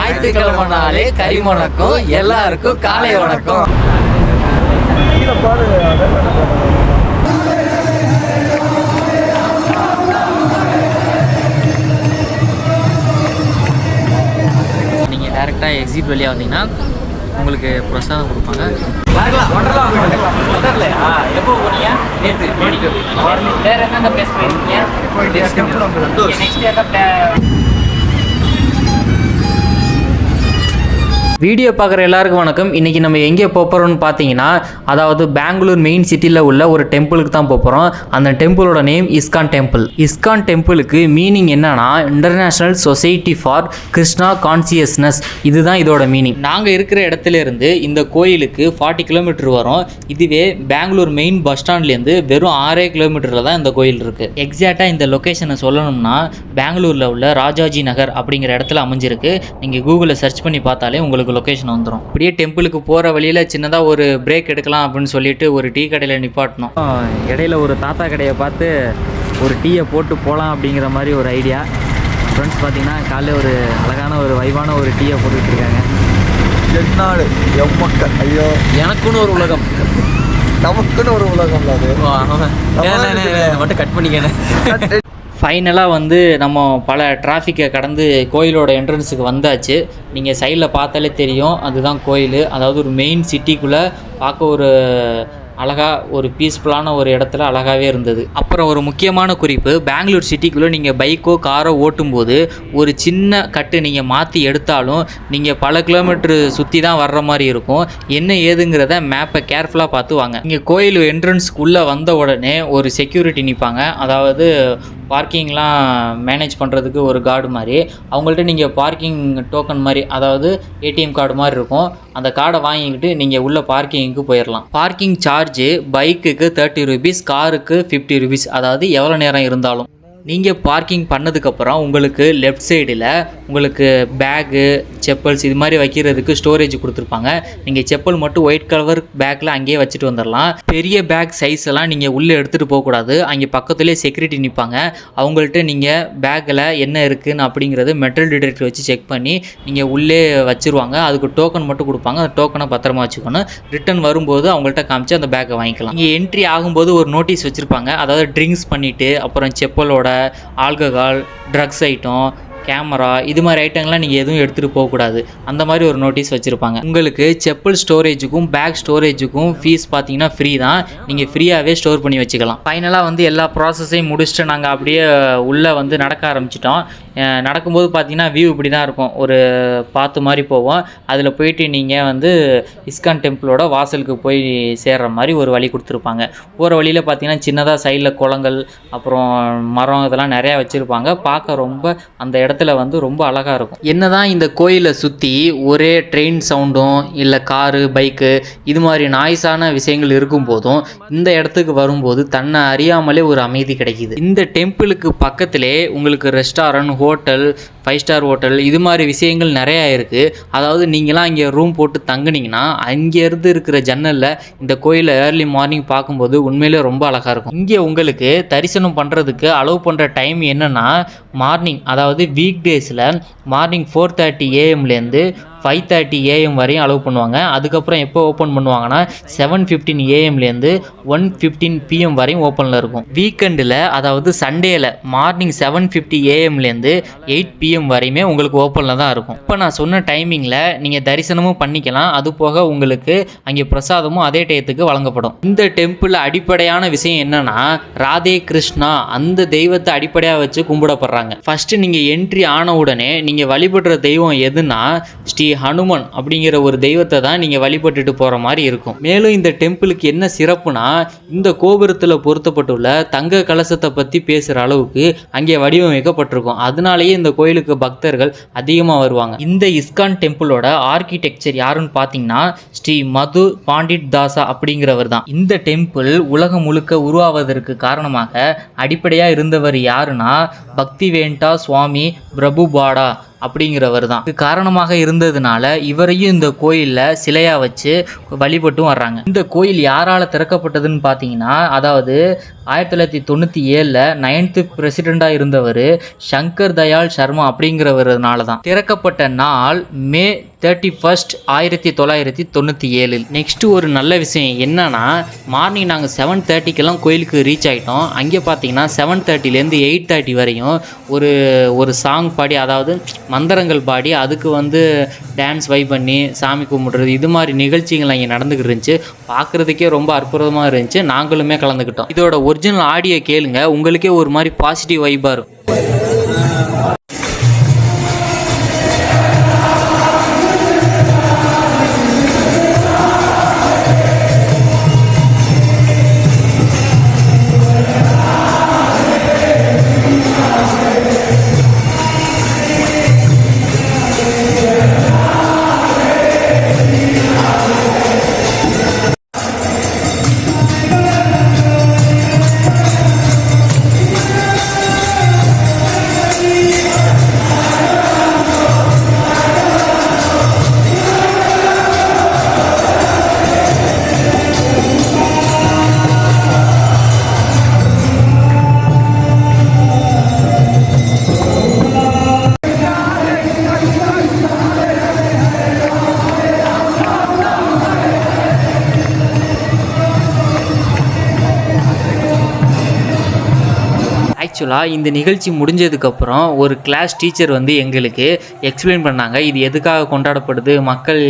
ஞாயிற்றுக்கிழமைனாலே கறி வணக்கம், எல்லாருக்கும் காலை வணக்கம். நீங்கள் டேரெக்டாக எக்ஸிட் வழியாக வந்தீங்கன்னா உங்களுக்கு பிரசாதம் கொடுப்பாங்க. எப்போ போனீங்க? நேற்று. வேறு என்னென்ன பிளேஸ் போயிருக்கீங்க? வீடியோ பார்க்குற எல்லாருக்கும் வணக்கம். இன்றைக்கி நம்ம எங்கே போகிறோம்னு பார்த்தீங்கன்னா, அதாவது பெங்களூர் மெயின் சிட்டியில் உள்ள ஒரு டெம்பிளுக்கு தான் போகிறோம். அந்த டெம்பிளோட நேம் இஸ்கான் டெம்பிள். இஸ்கான் டெம்பிளுக்கு மீனிங் என்னன்னா, international society for Krishna consciousness, இதுதான் இதோட மீனிங். நாங்கள் இருக்கிற இடத்துல இருந்து இந்த கோயிலுக்கு 40 கிலோமீட்டர் வரும். இதுவே பெங்களூர் மெயின் பஸ் ஸ்டாண்ட்லேருந்து வெறும் 6 கிலோமீட்டரில் தான் இந்த கோயில் இருக்குது. எக்ஸாக்டாக இந்த லொக்கேஷனை சொல்லணும்னா, பெங்களூரில் உள்ள ராஜாஜி நகர் அப்படிங்கிற இடத்துல அமைஞ்சிருக்கு. நீங்கள் கூகுளில் சர்ச் பண்ணி பார்த்தாலே உங்களுக்கு லொகேஷன் வந்துடும். அப்படியே டெம்பிளுக்கு போகிற வழியில் சின்னதாக ஒரு பிரேக் எடுக்கலாம் அப்படின்னு சொல்லிட்டு ஒரு டீ கடையில் நிப்பாட்டணும். இடையில ஒரு தாத்தா கடையை பார்த்து ஒரு டீயை போட்டு போகலாம் அப்படிங்கிற மாதிரி ஒரு ஐடியா. ஃப்ரெண்ட்ஸ் பார்த்தீங்கன்னா காலையில் ஒரு அழகான ஒரு வைவான ஒரு டீயை போட்டுக்கிட்டு இருக்காங்க. என்னாடு எம்மக்க ஐயோ, எனக்குன்னு ஒரு உலகம், நமக்குன்னு ஒரு உலகம். அது மட்டும் கட் பண்ணிக்கணும். ஃபைனலாக வந்து நம்ம பல டிராஃபிக்கை கடந்து கோயிலோட என்ட்ரன்ஸுக்கு வந்தாச்சு. நீங்கள் சைடில் பார்த்தாலே தெரியும், அதுதான் கோயில். அதாவது ஒரு மெயின் சிட்டிக்குள்ளே பார்க்க ஒரு அழகாக ஒரு பீஸ்ஃபுல்லான ஒரு இடத்துல அழகாகவே இருந்தது. அப்புறம் ஒரு முக்கியமான குறிப்பு, பெங்களூர் சிட்டிக்குள்ளே நீங்கள் பைக்கோ காரோ ஓட்டும்போது ஒரு சின்ன கட்டு நீங்கள் மாற்றி எடுத்தாலும் நீங்கள் பல கிலோமீட்டர் சுற்றி தான் வர்ற மாதிரி இருக்கும். என்ன ஏதுங்கிறத மேப்பை கேர்ஃபுல்லாக பார்த்து வாங்க. இங்கே கோயில் என்ட்ரன்ஸ்க்குள்ளே வந்த உடனே ஒரு செக்யூரிட்டி நிற்பாங்க. அதாவது பார்க்கிங்லாம் மேனேஜ் பண்ணுறதுக்கு ஒரு கார்டு மாதிரி. அவங்கள்ட்ட நீங்கள் பார்க்கிங் டோக்கன் மாதிரி, அதாவது ஏடிஎம் கார்டு மாதிரி இருக்கும். அந்த கார்டை வாங்கிக்கிட்டு நீங்கள் உள்ள பார்க்கிங்க்கு போயிடலாம். பார்க்கிங் சார்ஜு பைக்குக்கு 30 rupees, காருக்கு 50 rupees, அதாவது எவ்வளோ நேரம் இருந்தாலும். நீங்கள் பார்க்கிங் பண்ணதுக்கப்புறம் உங்களுக்கு லெஃப்ட் சைடில் உங்களுக்கு பேகு, செப்பல்ஸ் இது மாதிரி வைக்கிறதுக்கு ஸ்டோரேஜ் கொடுத்துருப்பாங்க. நீங்கள் செப்பல் மட்டும் ஒயிட் கலர் பேக்கில் அங்கேயே வச்சுட்டு வந்துடலாம். பெரிய பேக் சைஸ் எல்லாம் நீங்கள் உள்ளே எடுத்துகிட்டு போகக்கூடாது. அங்கே பக்கத்துலேயே செக்யூரிட்டி நிற்பாங்க. அவங்கள்ட்ட நீங்கள் பேக்கில் என்ன இருக்குதுன்னு அப்படிங்கிறது மெட்டல் டிடெக்டர் வச்சு செக் பண்ணி நீங்கள் உள்ளே வச்சுருவாங்க. அதுக்கு டோக்கன் மட்டும் கொடுப்பாங்க. அந்த டோக்கனை பத்திரமா வச்சுக்கணும். ரிட்டன் வரும்போது அவங்கள்ட்ட காமிச்சு அந்த பேக்கை வாங்கிக்கலாம். இங்கே என்ட்ரி ஆகும்போது ஒரு நோட்டீஸ் வச்சுருப்பாங்க. அதாவது ட்ரிங்க்ஸ் பண்ணிவிட்டு அப்புறம் செப்பலோட ஆல்கஹால், ட்ரக்ஸ் ஐட்டம், கேமரா இது மாதிரி ஐட்டங்கள்லாம் நீங்கள் எதுவும் எடுத்துகிட்டு போகக்கூடாது. அந்த மாதிரி ஒரு நோட்டீஸ் வச்சுருப்பாங்க. உங்களுக்கு செப்பல் ஸ்டோரேஜுக்கும் பேக் ஸ்டோரேஜுக்கும் ஃபீஸ் பார்த்தீங்கன்னா ஃப்ரீ தான். நீங்கள் ஃப்ரீயாகவே ஸ்டோர் பண்ணி வச்சுக்கலாம். ஃபைனலாக வந்து எல்லா ப்ராசஸையும் முடிச்சுட்டு நாங்கள் அப்படியே உள்ளே வந்து நடக்க ஆரம்பிச்சிட்டோம். நடக்கும்போது பார்த்தீங்கன்னா வியூ இப்படி தான் இருக்கும். ஒரு பாத்து மாதிரி போவோம். அதில் போயிட்டு நீங்கள் வந்து இஸ்கான் டெம்பிளோட வாசலுக்கு போய் சேர்கிற மாதிரி ஒரு வழி கொடுத்துருப்பாங்க. போகிற வழியில் பார்த்தீங்கன்னா சின்னதாக சைடில் குளங்கள் அப்புறம் மரம் இதெல்லாம் நிறையா வச்சுருப்பாங்க. பார்க்க ரொம்ப அந்த இடத்துல வந்து ரொம்ப அழகாக இருக்கும். என்னதான் இந்த கோயிலை சுற்றி ஒரே ட்ரெயின் சவுண்டும் இல்லை காரு, பைக்கு இது மாதிரி நாய்ஸான விஷயங்கள் இருக்கும் போதும் இந்த இடத்துக்கு வரும்போது தன்னை அறியாமலே ஒரு அமைதி கிடைக்கிது. இந்த டெம்பிளுக்கு பக்கத்திலே உங்களுக்கு ரெஸ்டாரண்ட், ஹோட்டல், 5 ஸ்டார் ஹோட்டல் இது மாதிரி விஷயங்கள் நிறையா இருக்குது. அதாவது நீங்களாம் இங்கே ரூம் போட்டு தங்குனீங்கன்னா அங்கேருந்து இருக்கிற ஜன்னலில் இந்த கோயிலை ஏர்லி மார்னிங் பார்க்கும்போது உண்மையிலே ரொம்ப அழகாக இருக்கும். இங்கே உங்களுக்கு தரிசனம் பண்ணுறதுக்கு அலோவ் பண்ணுற டைம் என்னென்னா, மார்னிங் அதாவது வீக் டேஸில் மார்னிங் 4:30 AM - 5:30 AM வரையும் அலோவ் பண்ணுவாங்க. அதுக்கப்புறம் எப்போ ஓப்பன் பண்ணுவாங்கன்னா 7:15 AM - 1:15 PM வரையும் ஓப்பனில் இருக்கும். வீக்கெண்டில் அதாவது சண்டேயில் மார்னிங் 7:50 AM - 8 PM வரையுமே உங்களுக்கு ஓப்பனில் தான் இருக்கும். இப்போ நான் சொன்ன டைமிங்கில் நீங்கள் தரிசனமும் பண்ணிக்கலாம். அது போக உங்களுக்கு அங்கே பிரசாதமும் அதே டயத்துக்கு வழங்கப்படும். இந்த டெம்பிள் அடிப்படையான விஷயம் என்னென்னா, ராதே கிருஷ்ணா அந்த தெய்வத்தை அடிப்படையாக வச்சு கும்பிடப்படுறாங்க. ஃபஸ்ட்டு நீங்கள் என்ட்ரி ஆன உடனே நீங்கள் வழிபடுற தெய்வம் எதுனா ஸ்ரீ ஹனுமன் அப்படிங்கிற ஒரு தெய்வத்தை தான் நீங்கள் வழிபட்டுட்டு போகிற மாதிரி இருக்கும். மேலும் இந்த டெம்பிளுக்கு என்ன சிறப்புனா, இந்த கோபுரத்தில் பொருத்தப்பட்டுள்ள தங்க கலசத்தை பற்றி பேசுகிற அளவுக்கு அங்கே வடிவமைக்கப்பட்டிருக்கும். அதனாலேயே இந்த கோயிலுக்கு பக்தர்கள் அதிகமாக வருவாங்க. இந்த இஸ்கான் டெம்பிளோட ஆர்கிடெக்சர் யாருன்னு பார்த்தீங்கன்னா ஸ்ரீ மது பாண்டிட் தாசா அப்படிங்கிறவர் தான். இந்த டெம்பிள் உலகம் முழுக்க உருவாவதற்கு காரணமாக அடிப்படையாக இருந்தவர் யாருன்னா பக்தி வேண்டா சுவாமி பிரபுபாடா அப்படிங்கிறவர் தான். இது காரணமாக இருந்ததுனால இவரையும் இந்த கோயிலில் சிலையாக வச்சு வழிபட்டும் வர்றாங்க. இந்த கோயில் யாரால் திறக்கப்பட்டதுன்னு பார்த்தீங்கன்னா, அதாவது 1997 9th பிரசிடெண்டாக இருந்தவர் சங்கர் தயாள் சர்மா அப்படிங்கிறவர்னால தான். திறக்கப்பட்ட நாள் May 31, 1997. நெக்ஸ்ட்டு ஒரு நல்ல விஷயம் என்னன்னா, மார்னிங் நாங்கள் 7:30க்கெல்லாம் கோயிலுக்கு ரீச் ஆகிட்டோம். அங்கே பார்த்தீங்கன்னா 7:30லேருந்து 8:30 வரையும் ஒரு சாங் பாடி, அதாவது மந்திரங்கள் பாடி, அதுக்கு வந்து டான்ஸ் வைப் பண்ணி சாமி கும்பிடுறது, இது மாதிரி நிகழ்ச்சிகள் அங்கே நடந்துக்கிட்டு இருந்துச்சு. பார்க்குறதுக்கே ரொம்ப அற்புதமாக இருந்துச்சு. நாங்களுமே கலந்துக்கிட்டோம். இதோட ஒரிஜினல் ஆடியோ கேளுங்க, உங்களுக்கே ஒரு மாதிரி பாசிட்டிவ் வைப்பாக இருக்கும். ஆக்சுவலாக இந்த நிகழ்ச்சி முடிஞ்சதுக்கப்புறம் ஒரு கிளாஸ் டீச்சர் வந்து எங்களுக்கு எக்ஸ்பிளைன் பண்ணாங்க, இது எதுக்காக கொண்டாடப்படுது, மக்கள்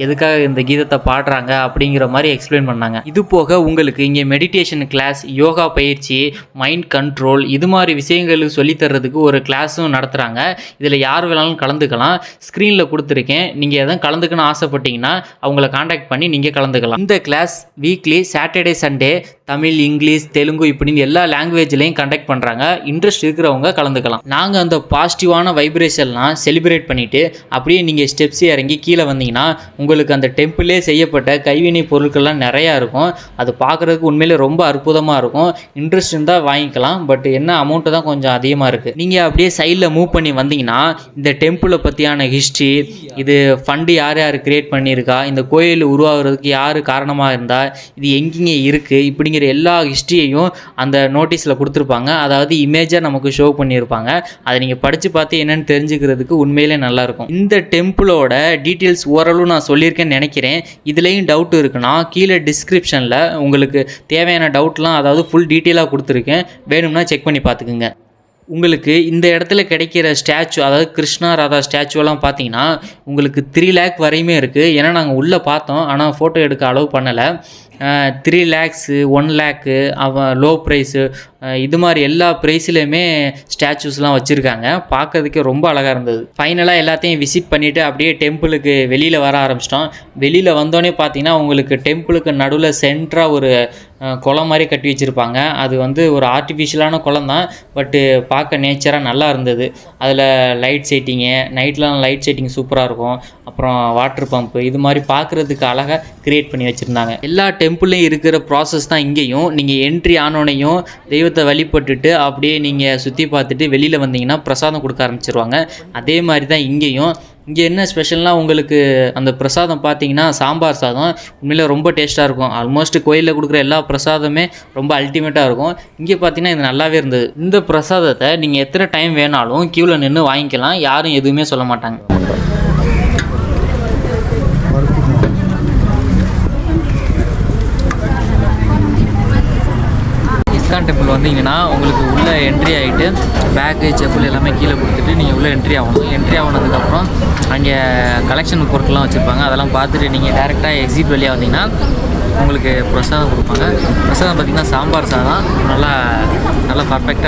எதுக்காக இந்த கீதத்தை பாடுறாங்க அப்படிங்கிற மாதிரி எக்ஸ்பிளைன் பண்ணாங்க. இது போக உங்களுக்கு இங்கே மெடிடேஷன் கிளாஸ், யோகா பயிற்சி, மைண்ட் கண்ட்ரோல், இது மாதிரி விஷயங்களுக்கு சொல்லித்தரதுக்கு ஒரு கிளாஸும் நடத்துகிறாங்க. இதில் யார் வேணாலும் கலந்துக்கலாம். ஸ்க்ரீனில் கொடுத்துருக்கேன். நீங்கள் எதுவும் கலந்துக்கணும்னு ஆசைப்பட்டீங்கன்னா அவங்கள காண்டாக்ட் பண்ணி நீங்கள் கலந்துக்கலாம். இந்த class weekly Saturday Sunday Tamil, English, Telugu இப்படின்னு எல்லா லாங்குவேஜ்லையும் கண்டக்ட் பண்ணுறாங்க. இன்ட்ரெஸ்ட் இருக்கிறவங்க கலந்துக்கலாம். நாங்கள் அந்த பாசிட்டிவான வைப்ரேஷன்லாம் செலிப்ரேட் பண்ணிவிட்டு அப்படியே நீங்கள் ஸ்டெப்ஸ் இறங்கி கீழே வந்தீங்கன்னா உங்களுக்கு அந்த டெம்பிளே செய்யப்பட்ட கைவினை பொருட்கள்லாம் நிறையா இருக்கும். அது பார்க்குறதுக்கு உண்மையிலே ரொம்ப அற்புதமாக இருக்கும். இன்ட்ரெஸ்ட் இருந்தால் வாங்கிக்கலாம். பட் என்ன அமௌண்ட்டு தான் கொஞ்சம் அதிகமாக இருக்குது. நீங்கள் அப்படியே சைடில் மூவ் பண்ணி வந்தீங்கன்னா இந்த டெம்பிளை பற்றியான ஹிஸ்ட்ரி, இது ஃபண்டு யார் யார் கிரியேட் பண்ணியிருக்கா, இந்த கோயில் உருவாகிறதுக்கு யார் காரணமாக இருந்தால், இது எங்கெங்கே இருக்குது, இப்படிங்கிற எல்லா ஹிஸ்ட்ரியையும் அந்த நோட்டீஸில் கொடுத்துருப்பாங்க. அதாவது இமேஜாக நமக்கு ஷோ பண்ணியிருப்பாங்க. அதை நீங்கள் படித்து பார்த்து என்னென்னு தெரிஞ்சுக்கிறதுக்கு உண்மையிலே நல்லாயிருக்கும். இந்த டெம்பிளோட டீட்டெயில்ஸ் ஓரளவு நான் சொல்லியிருக்கேன்னு நினைக்கிறேன். இதுலேயும் டவுட் இருக்குன்னா கீழே டிஸ்கிரிப்ஷனில் உங்களுக்கு தேவையான டவுட்லாம், அதாவது ஃபுல் டீட்டெயிலாக கொடுத்துருக்கேன். வேணும்னா செக் பண்ணி பார்த்துக்குங்க. உங்களுக்கு இந்த இடத்துல கிடைக்கிற ஸ்டாச்சு, அதாவது கிருஷ்ணா ராதா ஸ்டாச்சுவெல்லாம் பார்த்தீங்கன்னா உங்களுக்கு 3 lakh வரையுமே இருக்குது. ஏன்னா நாங்கள் உள்ளே பார்த்தோம், ஆனால் ஃபோட்டோ எடுக்க அலோவ் பண்ணலை. 3 lakhs, 1 lakh, லோ ப்ரைஸு, இது மாதிரி எல்லா ப்ரைஸ்லையுமே ஸ்டாச்சூஸ்லாம் வச்சுருக்காங்க. பார்க்கறதுக்கே ரொம்ப அழகாக இருந்தது. ஃபைனலாக எல்லாத்தையும் விசிட் பண்ணிவிட்டு அப்படியே டெம்பிளுக்கு வெளியில் வர ஆரம்பிச்சிட்டோம். வெளியில் வந்தோடனே பார்த்தீங்கன்னா உங்களுக்கு டெம்பிளுக்கு நடுவில் சென்டராக ஒரு குளம் மாதிரி கட்டி வச்சுருப்பாங்க. அது வந்து ஒரு ஆர்டிஃபிஷியலான குளம் தான், பட்டு பார்க்க நேச்சராக நல்லா இருந்தது. அதில் லைட் செட்டிங்கு, நைட்லாம் லைட் செட்டிங் சூப்பராக இருக்கும். அப்புறம் வாட்டர் பம்ப்பு, இது மாதிரி பார்க்குறதுக்கு அழகாக க்ரியேட் பண்ணி வச்சுருந்தாங்க. எல்லா டெம்பிள்லையும் இருக்கிற ப்ராசஸ் தான் இங்கேயும். நீங்கள் என்ட்ரி ஆனோடனையும் தெய்வத்தை வழிபட்டுட்டு அப்படியே நீங்கள் சுற்றி பார்த்துட்டு வெளியில் வந்தீங்கன்னா பிரசாதம் கொடுக்க ஆரம்பிச்சிருவாங்க. அதே மாதிரி தான் இங்கேயும். இங்கே என்ன ஸ்பெஷல்னால் உங்களுக்கு அந்த பிரசாதம் பார்த்தீங்கன்னா சாம்பார் சாதம் உண்மையிலே ரொம்ப டேஸ்ட்டாக இருக்கும். ஆல்மோஸ்ட் கோயிலில் கொடுக்குற எல்லா பிரசாதமே ரொம்ப அல்டிமேட்டாக இருக்கும். இங்கே பார்த்தீங்கன்னா இது நல்லாவே இருந்தது. இந்த பிரசாதத்தை நீங்கள் எத்தனை டைம் வேணாலும் க்யூவில் நின்று வாங்கிக்கலாம். யாரும் எதுவுமே சொல்ல மாட்டாங்க. இஸ்கான் டெம்பிள் வந்தீங்கன்னா உங்களுக்கு உள்ளே என்ட்ரி ஆகிட்டு பேக்கு, செப்பல் எல்லாமே கீழே கொடுத்துட்டு நீங்கள் உள்ளே என்ட்ரி ஆகணும். என்ட்ரி ஆனதுக்கப்புறம் அங்கே கலெக்ஷன் பொருட்கள்லாம் வச்சுருப்பாங்க. அதெல்லாம் பார்த்துட்டு நீங்கள் டேரெக்டாக எக்ஸிட் வழியாக வந்தீங்கன்னா உங்களுக்கு பிரசாதம் கொடுப்பாங்க. பிரசாதம் பார்த்திங்கன்னா சாம்பார் சாதம் நல்லா பர்ஃபெக்டாக.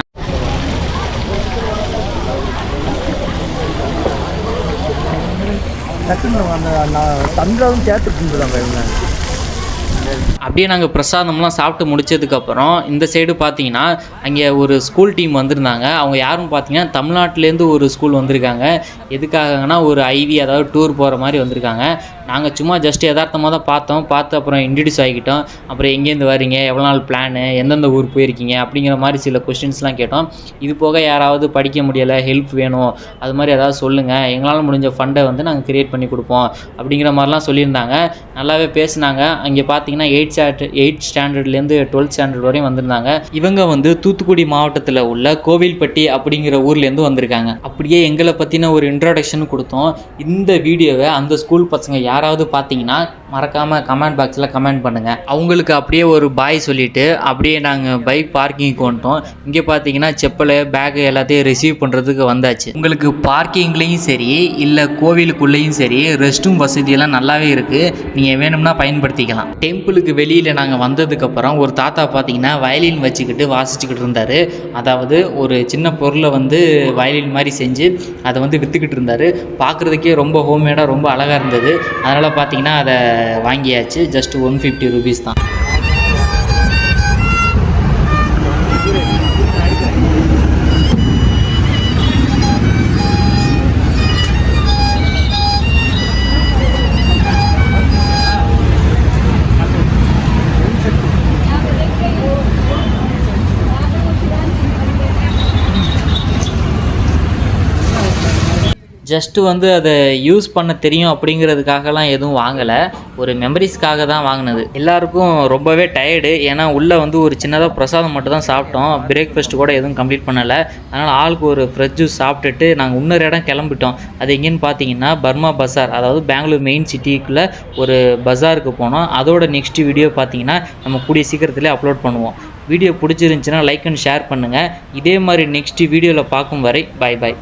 தஞ்சாவூர் தேட்டர் அப்படியே நாங்கள் பிரசாதம்லாம் சாப்பிட்டு முடிச்சதுக்கப்புறம் இந்த சைடு பார்த்தீங்கன்னா அங்கே ஒரு ஸ்கூல் டீம் வந்திருந்தாங்க. அவங்க யாரும் பார்த்தீங்கன்னா தமிழ்நாட்டிலேருந்து ஒரு ஸ்கூல் வந்திருக்காங்க. எதுக்காகனா ஒரு ஐவி, அதாவது டூர் போகிற மாதிரி வந்திருக்காங்க. நாங்கள் சும்மா ஜஸ்ட் யதார்த்தமாக தான் பார்த்து அப்புறம் இன்ட்ரடியூஸ் ஆகிக்கிட்டோம். அப்புறம் எங்கேருந்து வரீங்க, எவ்வளோ நாள் பிளானு, எந்தெந்த ஊர் போயிருக்கீங்க அப்படிங்கிற மாதிரி சில கொஸ்டின்ஸ்லாம் கேட்டோம். இது போக யாராவது படிக்க முடியலை, ஹெல்ப் வேணும், அது மாதிரி ஏதாவது சொல்லுங்கள், எங்களால் முடிஞ்ச ஃபண்டை வந்து நாங்கள் க்ரியேட் பண்ணி கொடுப்போம் அப்படிங்கிற மாதிரிலாம் சொல்லியிருந்தாங்க. நல்லாவே பேசுனாங்க. அங்கே பார்த்தீங்கன்னா 8th ஸ்டாண்டர்ட்லேருந்து 12th ஸ்டாண்டர்ட் வரையும் வந்திருந்தாங்க. இவங்க வந்து தூத்துக்குடி மாவட்டத்தில் உள்ள கோவில்பட்டி அப்படிங்கிற ஊர்லேருந்து வந்திருக்காங்க. அப்படியே எங்களை பற்றின ஒரு இன்ட்ரோடக்ஷன் கொடுத்தோம். இந்த வீடியோவை அந்த ஸ்கூல் பசங்க யாராவது பார்த்தீங்கன்னா மறக்காமல் கமெண்ட் பாக்ஸில் கமெண்ட் பண்ணுங்கள். அவங்களுக்கு அப்படியே ஒரு பாய் சொல்லிவிட்டு அப்படியே நாங்கள் பைக் பார்க்கிங்க்கு வந்துட்டோம். இங்கே பார்த்தீங்கன்னா செப்பல், பேக்கு எல்லாத்தையும் ரிசீவ் பண்ணுறதுக்கு வந்தாச்சு. உங்களுக்கு பார்க்கிங்லேயும் சரி இல்லை கோவிலுக்குள்ளேயும் சரி ரெஸ்ட் ரூம் வசதியெல்லாம் நல்லாவே இருக்குது. நீங்கள் வேணும்னா பயன்படுத்திக்கலாம். டெம்பிளுக்கு வெளியில் நாங்கள் வந்ததுக்கப்புறம் ஒரு தாத்தா பார்த்தீங்கன்னா வயலின் வச்சுக்கிட்டு வாசிச்சுக்கிட்டு இருந்தார். அதாவது ஒரு சின்ன பொருளை வந்து வயலின் மாதிரி செஞ்சு அதை வந்து விற்றுக்கிட்டு இருந்தார். பார்க்குறதுக்கே ரொம்ப ஹோம்மேடாக ரொம்ப அழகாக இருந்தது. அதனால் பார்த்தீங்கன்னா அதை வாங்கியாச்சு. ஜஸ்ட் 150 ரூபீஸ் தான். ஜஸ்ட்டு வந்து அதை யூஸ் பண்ண தெரியும் அப்படிங்கிறதுக்காகலாம் எதுவும் வாங்கலை. ஒரு மெமரிஸ்க்காக தான் வாங்கினது. எல்லாருக்கும் ரொம்பவே டயர்டு. ஏன்னா உள்ளே வந்து ஒரு சின்னதாக பிரசாதம் மட்டும் தான் சாப்பிட்டோம். பிரேக்ஃபாஸ்ட் கூட எதுவும் கம்ப்ளீட் பண்ணலை. அதனால் ஆளுக்கு ஒரு ஃப்ரெஷ் ஜூஸ் சாப்பிட்டுட்டு நாங்கள் இன்னொரு இடம் கிளம்பிட்டோம். அது எங்கேன்னு பார்த்தீங்கன்னா பர்மா பஸார், அதாவது பெங்களூர் மெயின் சிட்டிக்குள்ளே ஒரு பஸாருக்கு போனோம். அதோட நெக்ஸ்ட் வீடியோ பார்த்தீங்கன்னா நம்ம கூடிய சீக்கிரத்திலே அப்லோட் பண்ணுவோம். வீடியோ பிடிச்சிருந்துச்சின்னா லைக் அண்ட் ஷேர் பண்ணுங்கள். இதே மாதிரி நெக்ஸ்ட் வீடியோவில் பார்க்கும் வரை பாய்.